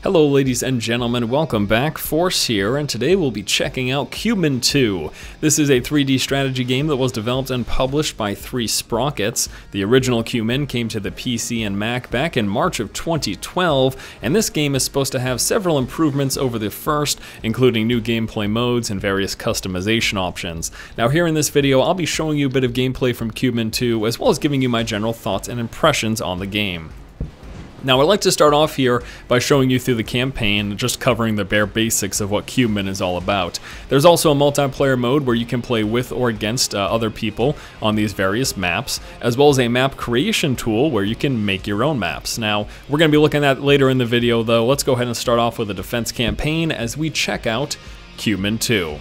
Hello ladies and gentlemen, welcome back. Force here, and today we'll be checking out Cubemen 2. This is a 3D strategy game that was developed and published by Sprockets. The original Cubemen came to the PC and Mac back in March of 2012, and this game is supposed to have several improvements over the first, including new gameplay modes and various customization options. Now here in this video, I'll be showing you a bit of gameplay from Cubemen 2, as well as giving you my general thoughts and impressions on the game. Now I'd like to start off here by showing you through the campaign, just covering the bare basics of what Cubemen is all about. There's also a multiplayer mode where you can play with or against other people on these various maps, as well as a map creation tool where you can make your own maps. Now we're going to be looking at that later in the video though. Let's go ahead and start off with a defense campaign as we check out Cubemen 2.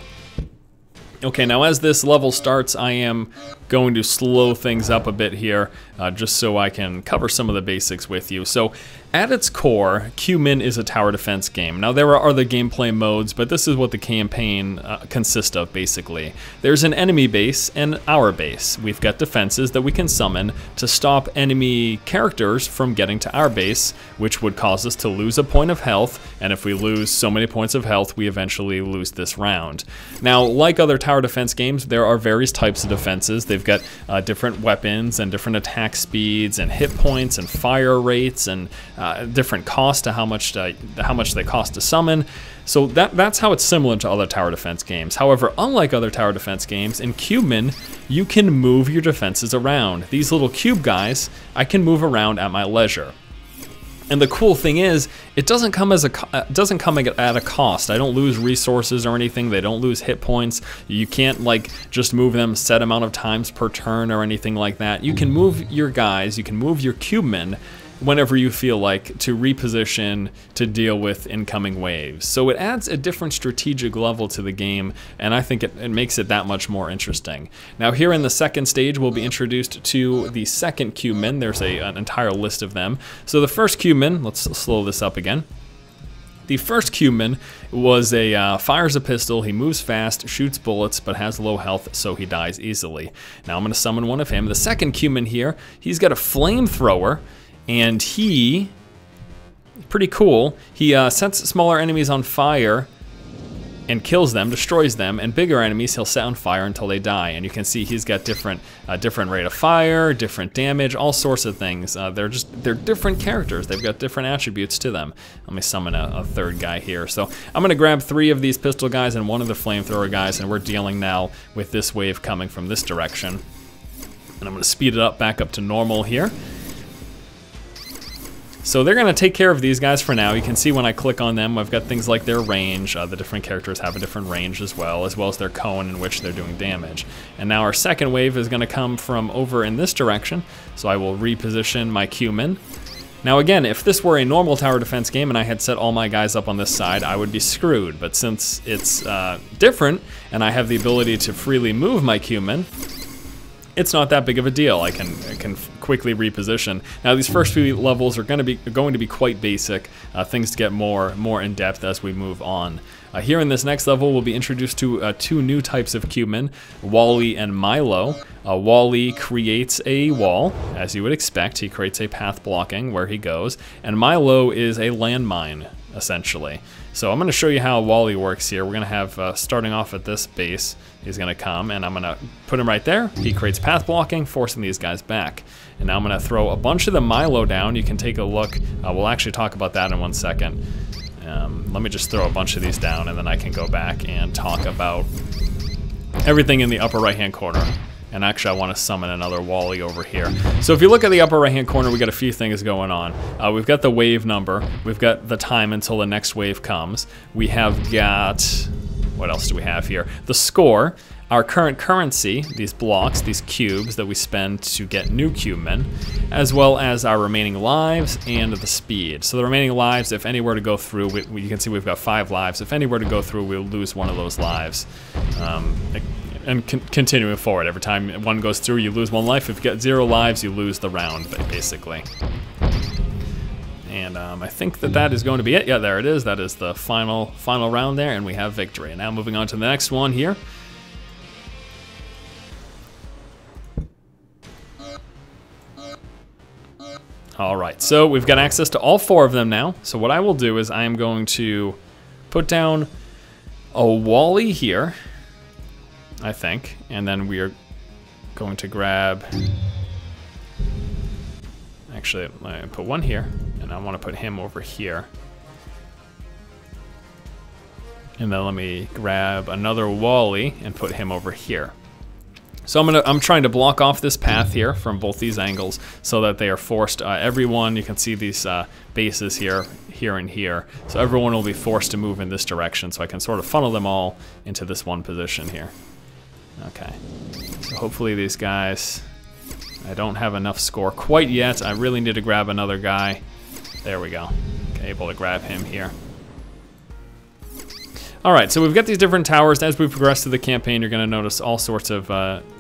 Okay, now as this level starts, I am going to slow things up a bit here, just so I can cover some of the basics with you. So, at its core, Cubemen is a tower defense game. Now, there are other gameplay modes, but this is what the campaign consists of, basically. There's an enemy base and our base. We've got defenses that we can summon to stop enemy characters from getting to our base, which would cause us to lose a point of health, and if we lose so many points of health, we eventually lose this round. Now, like other tower defense games, there are various types of defenses. They've got different weapons and different attack speeds and hit points and fire rates and different cost to how much they cost to summon. So that's how it's similar to other tower defense games. However, unlike other tower defense games, in Cubemen, you can move your defenses around. These little cube guys, I can move around at my leisure. And the cool thing is, it doesn't come at a cost. I don't lose resources or anything. They don't lose hit points. You can't like just move them set amount of times per turn or anything like that. You can move your guys, you can move your Cubemen whenever you feel like to reposition to deal with incoming waves. So it adds a different strategic level to the game, and I think it makes it that much more interesting. Now here in the second stage, we'll be introduced to the second Cubemen. There's an entire list of them. So the first Cubemen, let's slow this up again. The first Cubemen was fires a pistol, he moves fast, shoots bullets, but has low health, so he dies easily. Now I'm going to summon one of him. The second Cubemen here, he's got a flamethrower, and pretty cool, he sets smaller enemies on fire and kills them, destroys them, and bigger enemies he'll set on fire until they die. And you can see he's got different rate of fire, different damage, all sorts of things. They're different characters. They've got different attributes to them. Let me summon a third guy here. So I'm gonna grab 3 of these pistol guys and 1 of the flamethrower guys, and we're dealing now with this wave coming from this direction. And I'm gonna speed it up back up to normal here. So they're going to take care of these guys for now. You can see when I click on them, I've got things like their range. The different characters have a different range as well as their cone in which they're doing damage. And now our second wave is going to come from over in this direction. So I will reposition my Cubemen. Now again, if this were a normal tower defense game and I had set all my guys up on this side, I would be screwed. But since it's different and I have the ability to freely move my Cubemen, it's not that big of a deal. I can quickly reposition. Now these first few levels are going to be quite basic. Things get more in depth as we move on. Here in this next level, we'll be introduced to 2 new types of Cubemen, Wally and Milo. Wally creates a wall, as you would expect. He creates a path blocking where he goes, and Milo is a landmine, essentially. So I'm going to show you how Wally works here. We're going to have, starting off at this base, he's going to come, and I'm going to put him right there. He creates path blocking, forcing these guys back. And now I'm going to throw a bunch of the Milo down. You can take a look. We'll actually talk about that in 1 second. Let me just throw a bunch of these down, and then I can go back and talk about everything in the upper right-hand corner. And actually, I want to summon another Wally over here. So if you look at the upper right-hand corner, we got a few things going on. We've got the wave number. We've got the time until the next wave comes. We have got, what else do we have here? The score, our current currency, these blocks, these cubes that we spend to get new Cubemen, as well as our remaining lives and the speed. So the remaining lives, if any were to go through, you can see we've got 5 lives. If any were to go through, we'll lose 1 of those lives. And continuing forward, every time 1 goes through, you lose 1 life. If you get 0 lives, you lose the round, basically. And I think that is going to be it. Yeah, there it is. That is the final round there, and we have victory. And now moving on to the next one here. All right, so we've got access to all 4 of them now. So what I will do is I am going to put down a Wally here, I think, and then we are going to grab, actually, let me put one here, and I want to put him over here. And then let me grab another Wally and put him over here. So I'm trying to block off this path here from both these angles so that they are forced. Everyone, you can see these bases here, and here. So everyone will be forced to move in this direction. So I can sort of funnel them all into this one position here. Okay. So hopefully these guys, I don't have enough score quite yet. I really need to grab another guy. There we go. Okay, able to grab him here. All right, so we've got these different towers. As we progress through the campaign, you're going to notice all sorts of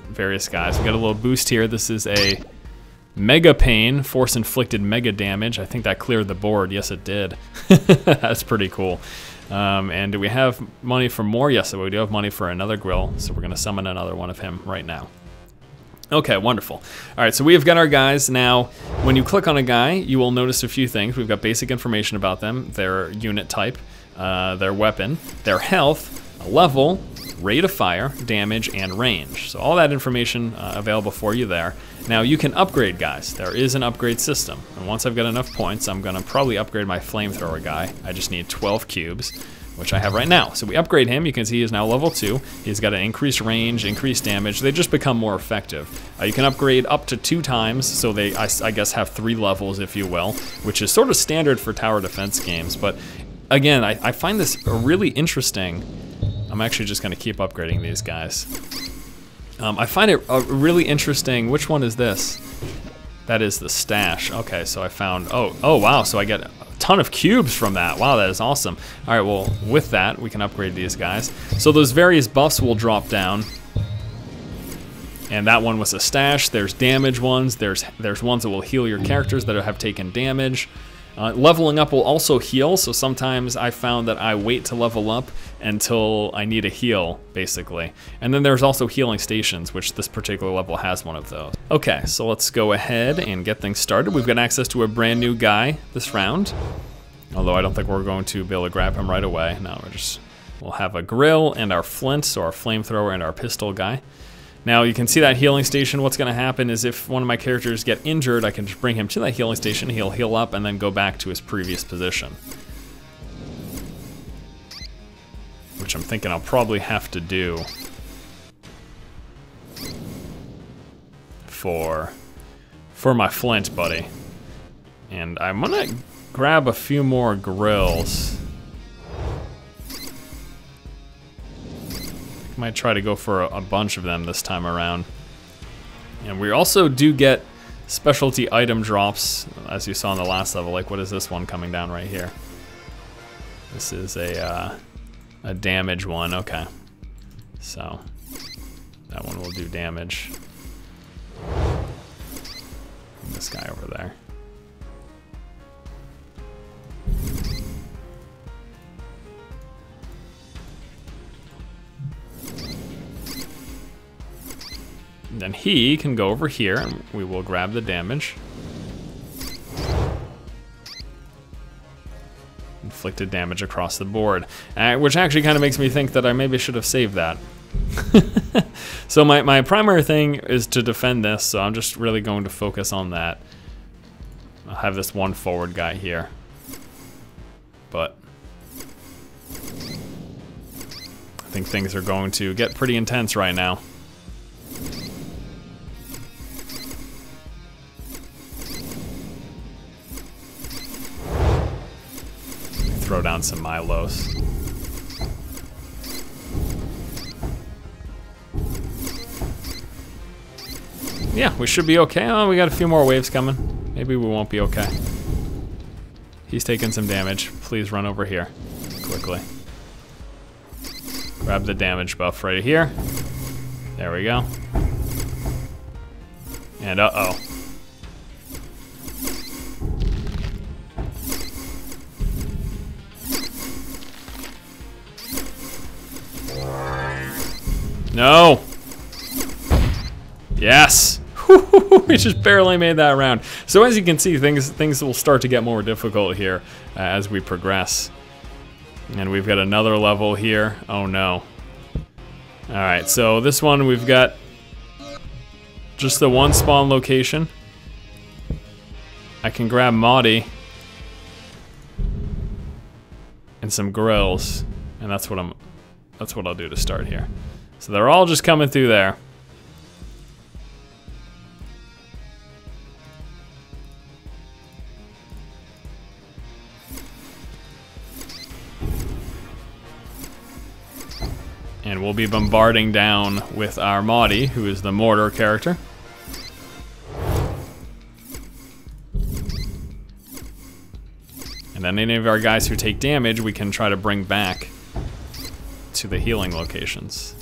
various guys. We got a little boost here. This is a Mega Pain, force-inflicted mega damage. I think that cleared the board. Yes, it did. That's pretty cool. And do we have money for more? Yes, we do have money for another grill, so we're going to summon another one of him right now. Okay, wonderful. All right, so we have got our guys. Now, when you click on a guy, you will notice a few things. We've got basic information about them, their unit type, their weapon, their health, level, rate of fire, damage, and range. So all that information available for you there. Now you can upgrade guys. There is an upgrade system. And once I've got enough points, I'm gonna probably upgrade my flamethrower guy. I just need 12 cubes, which I have right now. So we upgrade him. You can see he is now level 2. He's got an increased range, increased damage. They just become more effective. You can upgrade up to 2 times, so they, I guess, have 3 levels, if you will, which is sort of standard for tower defense games. But again, I find this really interesting. I'm actually just gonna keep upgrading these guys. I find it really interesting. Which one is this? That is the stash. Okay, so I found, oh wow, so I get a ton of cubes from that. Wow, that is awesome. All right, well, with that, we can upgrade these guys. So those various buffs will drop down. And that one was a stash. There's damage ones. There's ones that will heal your characters that have taken damage. Leveling up will also heal, so sometimes I found that I wait to level up until I need a heal, basically. And then there's also healing stations, which this particular level has one of those. Okay, so let's go ahead and get things started. We've got access to a brand new guy this round, although I don't think we're going to be able to grab him right away. No, we'll have a grill and our flint, so our flamethrower and our pistol guy. Now you can see that healing station. What's gonna happen is if one of my characters get injured, I can just bring him to that healing station, he'll heal up and then go back to his previous position. Which I'm thinking I'll probably have to do for my flint buddy. And I'm gonna grab a few more grills. Might try to go for a bunch of them this time around. And we also do get specialty item drops, as you saw in the last level. Like, what is this one coming down right here? This is a damage one. Okay, so that one will do damage. And this guy over there. And then he can go over here and we will grab the damage. Inflicted damage across the board, which actually kind of makes me think that I maybe should have saved that. So my primary thing is to defend this, so I'm just really going to focus on that. I'll have this one forward guy here. But I think things are going to get pretty intense right now. Throw down some Milos. Yeah, we should be okay. Oh, we got a few more waves coming. Maybe we won't be okay. He's taking some damage. Please run over here quickly. Grab the damage buff right here. There we go. And uh-oh. No. Yes. We just barely made that round. So as you can see, things will start to get more difficult here as we progress. And we've got another level here. Oh no. Alright, so this one we've got just the one spawn location. I can grab Maudie and some grills, and that's what I'll do to start here. So they're all just coming through there. And we'll be bombarding down with our Maudie, who is the mortar character. And then any of our guys who take damage, we can try to bring back to the healing locations.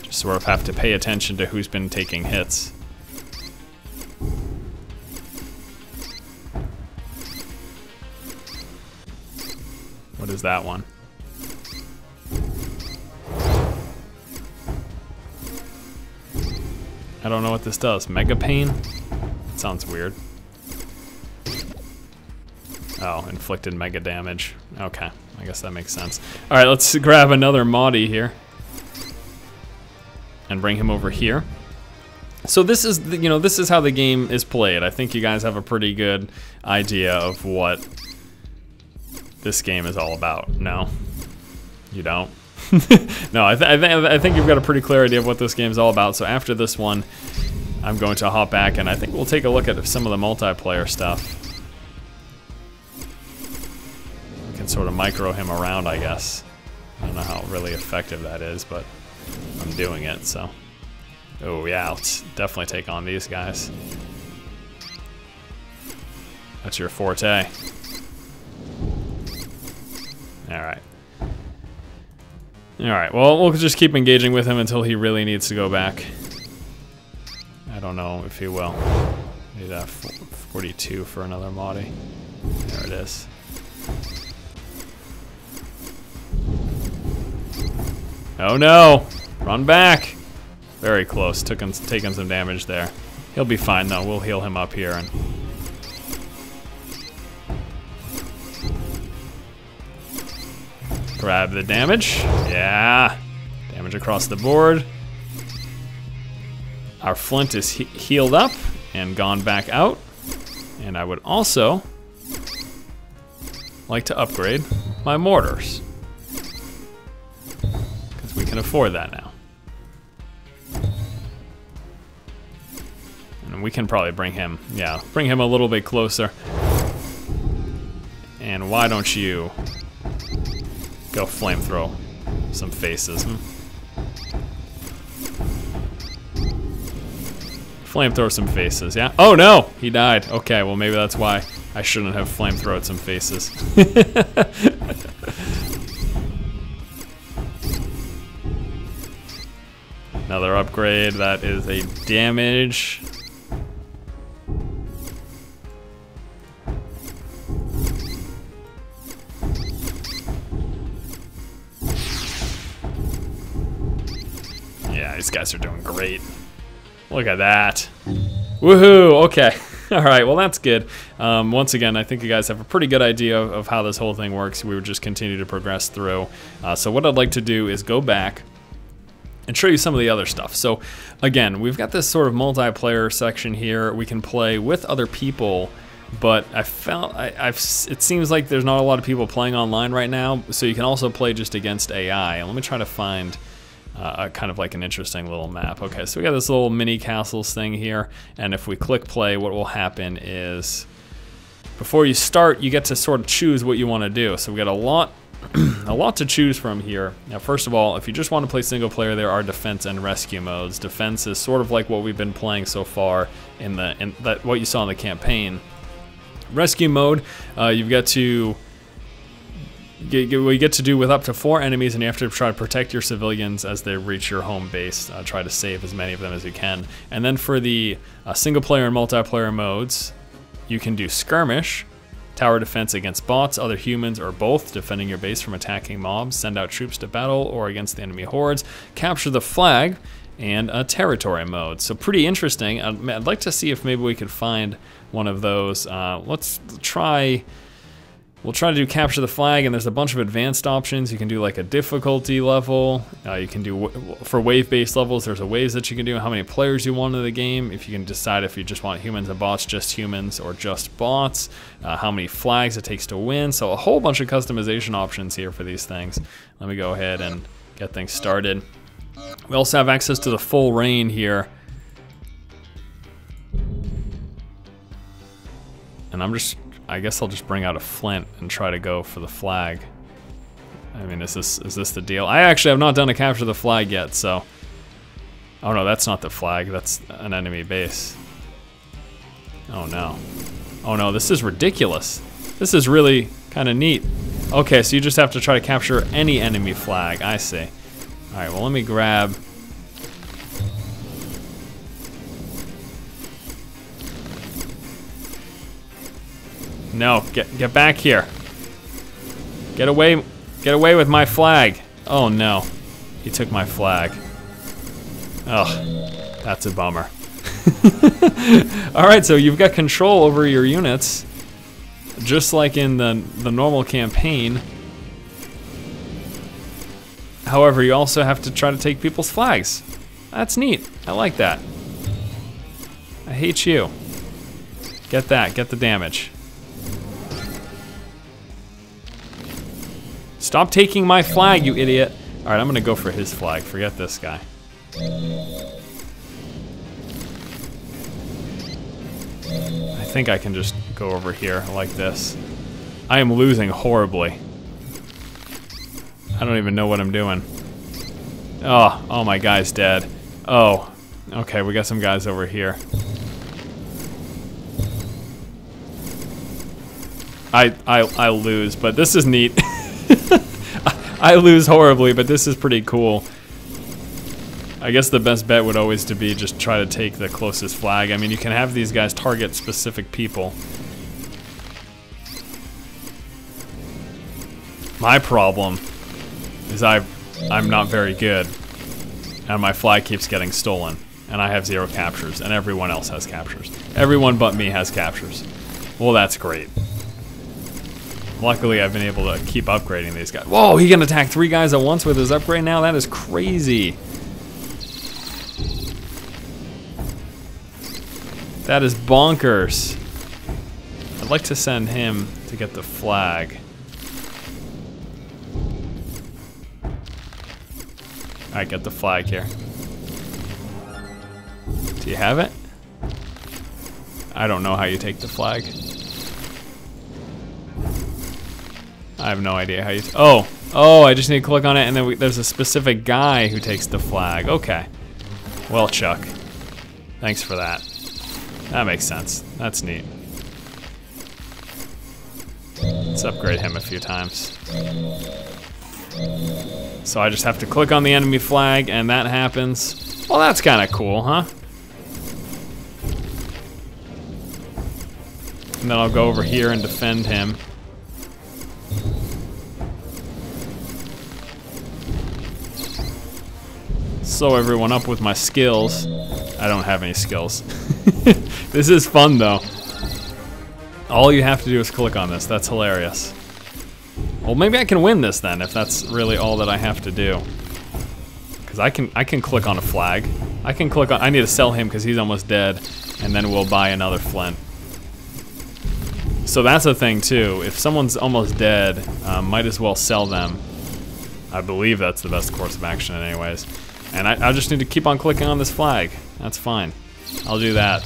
Just sort of have to pay attention to who's been taking hits. What is that one? I don't know what this does. Mega Pain? That sounds weird. Oh, inflicted mega damage. Okay, I guess that makes sense. Alright, let's grab another Maudie here. And bring him over here. So this is, this is how the game is played. I think you guys have a pretty good idea of what this game is all about. No? You don't? No, I think you've got a pretty clear idea of what this game is all about. So after this one, I'm going to hop back and I think we'll take a look at some of the multiplayer stuff. We can sort of micro him around, I guess. I don't know how really effective that is, but I'm doing it, so. Oh yeah, let's definitely take on these guys. That's your forte. Alright. Alright, well, we'll just keep engaging with him until he really needs to go back. I don't know if he will. Maybe that 42 for another Maudie. There it is. Oh no! Run back! Very close, taking some damage there. He'll be fine though, we'll heal him up here and grab the damage. Yeah. Damage across the board. Our flint is healed up and gone back out. And I would also like to upgrade my mortars, because we can afford that now. And we can probably bring him a little bit closer. And why don't you go flamethrow some faces? Flamethrow some faces, yeah? Oh no! He died. Okay, well maybe that's why I shouldn't have flamethrowed some faces. Another upgrade, that is a damage. Yeah, these guys are doing great. Look at that. Woohoo, okay. All right, well that's good. Once again, I think you guys have a pretty good idea of how this whole thing works. We would just continue to progress through. So what I'd like to do is go back and show you some of the other stuff. So again, we've got this sort of multiplayer section here. We can play with other people, but it seems like there's not a lot of people playing online right now, so you can also play just against AI. And let me try to find kind of like an interesting little map. Okay, so we got this little mini castles thing here, and if we click play, what will happen is before you start, you get to sort of choose what you want to do. So we got a lot to choose from here. Now, first of all, if you just want to play single player, there are defense and rescue modes. Defense is sort of like what we've been playing so far in what you saw in the campaign. Rescue mode, you've got to we get to do with up to 4 enemies, and you have to try to protect your civilians as they reach your home base. Try to save as many of them as you can. And then for the single player and multiplayer modes, you can do skirmish, Tower defense against bots, other humans, or both, defending your base from attacking mobs. Send out troops to battle or against the enemy hordes. Capture the flag, and a territory mode. So pretty interesting. I'd like to see if maybe we could find one of those. Let's try. We'll try to do capture the flag, and there's a bunch of advanced options. You can do like a difficulty level. You can do, for wave-based levels, there's a waves that you can do, how many players you want in the game. If you can decide if you just want humans and bots, just humans, or just bots. How many flags it takes to win. So a whole bunch of customization options here for these things. Let me go ahead and get things started. We also have access to the full rain here. And I guess I'll just bring out a flint and try to go for the flag. I mean, is this the deal? I actually have not done a capture the flag yet, so. Oh no, that's not the flag, that's an enemy base. Oh no. Oh no, this is ridiculous. This is really kind of neat. Okay, so you just have to try to capture any enemy flag, I see. All right, well, let me grab. No, get back here. Get away with my flag. Oh no, he took my flag. Oh, that's a bummer. All right, so you've got control over your units, just like in the normal campaign. However, you also have to try to take people's flags. That's neat. I like that. I hate you. Get that. Get the damage. Stop taking my flag, you idiot. All right, I'm gonna go for his flag. Forget this guy. I think I can just go over here like this. I am losing horribly. I don't even know what I'm doing. Oh, my guy's dead. Oh, okay, we got some guys over here. I lose, but this is neat. I lose horribly, but this is pretty cool. I guess the best bet would always to be just try to take the closest flag. I mean, you can have these guys target specific people. My problem is I'm not very good, and my flag keeps getting stolen, and I have 0 captures, and everyone else has captures. Everyone but me has captures. Well, that's great. Luckily, I've been able to keep upgrading these guys. Whoa, he can attack 3 guys at once with his upgrade now? That is crazy. That is bonkers. I'd like to send him to get the flag. Alright, get the flag here. Do you have it? I don't know how you take the flag. I have no idea how you... Oh, I just need to click on it, and then there's a specific guy who takes the flag. Okay. Well, Chuck. Thanks for that. That makes sense. That's neat. Let's upgrade him a few times. So I just have to click on the enemy flag, and that happens. Well, that's kind of cool, huh? And then I'll go over here and defend him. Slow everyone up with my skills. I don't have any skills. This is fun though. All you have to do is click on this. That's hilarious. Well, maybe I can win this then, if that's really all that I have to do. Because I can click on a flag. I can click on... I need to sell him because he's almost dead, and then we'll buy another flint. So that's a thing too. If someone's almost dead, might as well sell them. I believe that's the best course of action anyways. And I just need to keep on clicking on this flag. That's fine. I'll do that.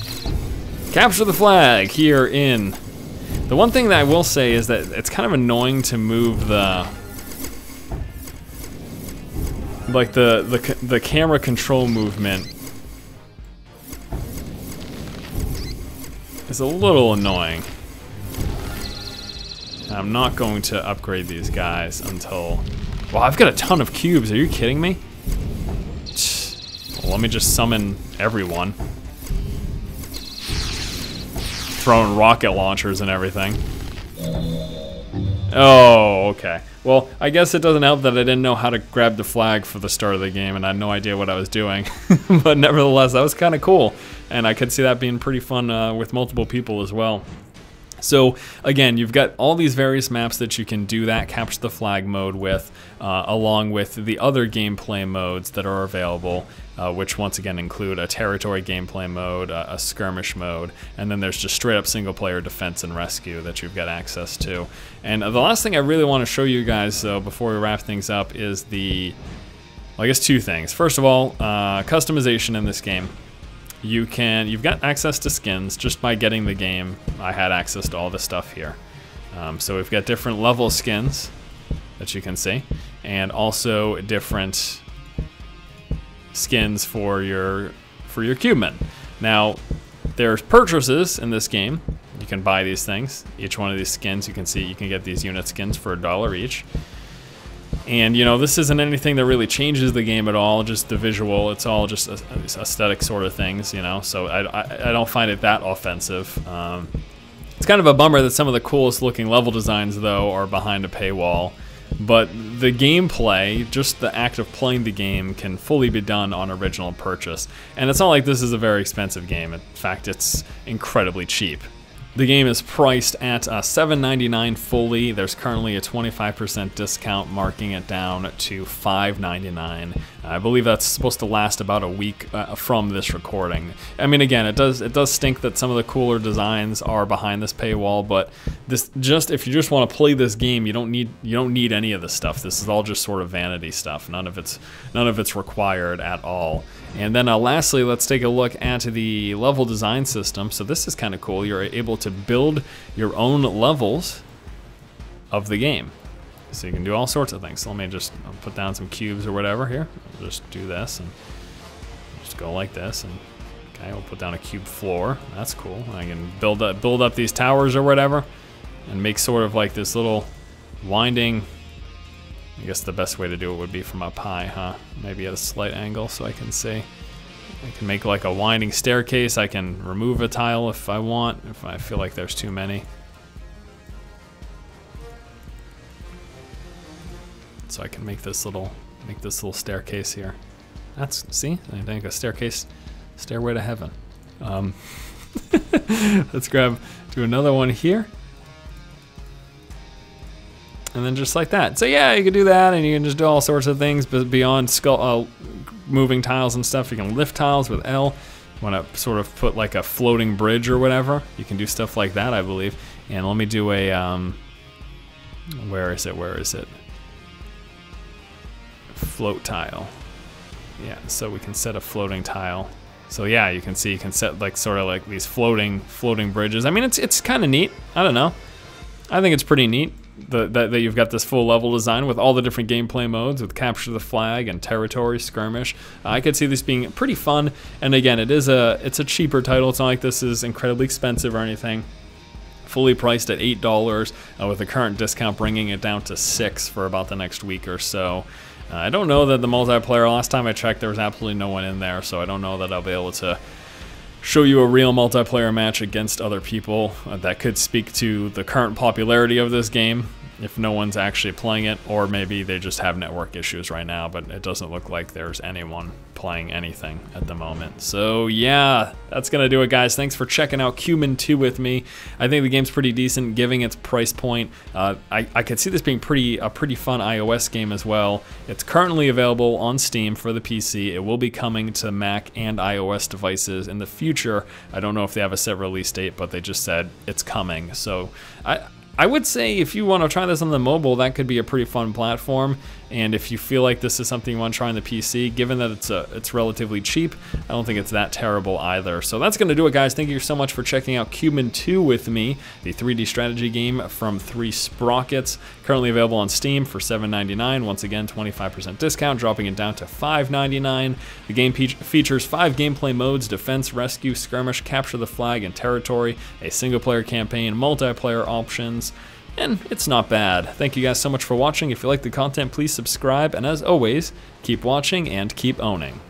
Capture the flag here in... The one thing that I will say is that it's kind of annoying to move the... Like the camera control movement is a little annoying. I'm not going to upgrade these guys until... Wow, I've got a ton of cubes. Are you kidding me? Well, let me just summon everyone. Throwing rocket launchers and everything. Oh, okay. Well, I guess it doesn't help that I didn't know how to grab the flag for the start of the game, and I had no idea what I was doing. But nevertheless, that was kind of cool, and I could see that being pretty fun with multiple people as well. So again, you've got all these various maps that you can do that capture the flag mode with, along with the other gameplay modes that are available, which once again include a territory gameplay mode, a skirmish mode, and then there's just straight up single player defense and rescue that you've got access to. And the last thing I really want to show you guys, though, before we wrap things up, is well, I guess two things. First of all, customization in this game. You've got access to skins just by getting the game. I had access to all this stuff here. So we've got different level skins that you can see, and also different skins for your Cubemen. Now, there's purchases in this game. You can buy these things. Each one of these skins, you can see, you can get these unit skins for $1 each. And, you know, this isn't anything that really changes the game at all, just the visual. It's all just aesthetic sort of things, you know, so I don't find it that offensive. It's kind of a bummer that some of the coolest looking level designs, though, are behind a paywall. But the gameplay, just the act of playing the game, can fully be done on original purchase. And it's not like this is a very expensive game. In fact, it's incredibly cheap. The game is priced at $7.99 fully. There's currently a 25% discount, marking it down to $5.99. I believe that's supposed to last about a week from this recording. I mean, again, it does stink that some of the cooler designs are behind this paywall, but if you just want to play this game, you don't need any of this stuff. This is all just sort of vanity stuff. None of it's required at all. And then lastly, let's take a look at the level design system. So this is kind of cool. You're able to build your own levels of the game. So you can do all sorts of things. So let me just put down some cubes or whatever here. I'll just do this and just go like this. And okay, we'll put down a cube floor. That's cool. I can build up these towers or whatever and make sort of like this little winding. I guess the best way to do it would be from up high, huh? Maybe at a slight angle so I can see. I can make like a winding staircase. I can remove a tile if I want, if I feel like there's too many. So I can make this little staircase here. See? I think a stairway to heaven. Let's do another one here. And then just like that. So yeah, you can do that, and you can just do all sorts of things, but beyond moving tiles and stuff, you can lift tiles with L. You want to sort of put like a floating bridge or whatever, you can do stuff like that, I believe. And let me do a, where is it? Float tile. Yeah, so we can set a floating tile. So yeah, you can see you can set like sort of like these floating bridges. I mean, it's kind of neat. I don't know. I think it's pretty neat that you've got this full level design with all the different gameplay modes with capture the flag and territory, skirmish. I could see this being pretty fun. And again, it's a cheaper title. It's not like this is incredibly expensive or anything. Fully priced at $8 with the current discount bringing it down to $6 for about the next week or so. I don't know that the multiplayer, last time I checked, there was absolutely no one in there, so I don't know that I'll be able to show you a real multiplayer match against other people. That could speak to the current popularity of this game, if no one's actually playing it, or maybe they just have network issues right now, but it doesn't look like there's anyone playing anything at the moment. So yeah, that's gonna do it, guys. Thanks for checking out Cubemen 2 with me. I think the game's pretty decent given its price point. I could see this being a pretty fun iOS game as well. It's currently available on Steam for the PC. It will be coming to Mac and iOS devices in the future. I don't know if they have a set release date, but they just said it's coming. So I would say if you want to try this on the mobile, that could be a pretty fun platform. And if you feel like this is something you want to try on the PC, given that it's relatively cheap, I don't think it's that terrible either. So that's going to do it, guys. Thank you so much for checking out Cubemen 2 with me, the 3D strategy game from 3 Sprockets. Currently available on Steam for $7.99. Once again, 25% discount, dropping it down to $5.99. The game features 5 gameplay modes: defense, rescue, skirmish, capture the flag, and territory, a single-player campaign, multiplayer options, and it's not bad. Thank you guys so much for watching. If you like the content, please subscribe, and as always, keep watching and keep owning.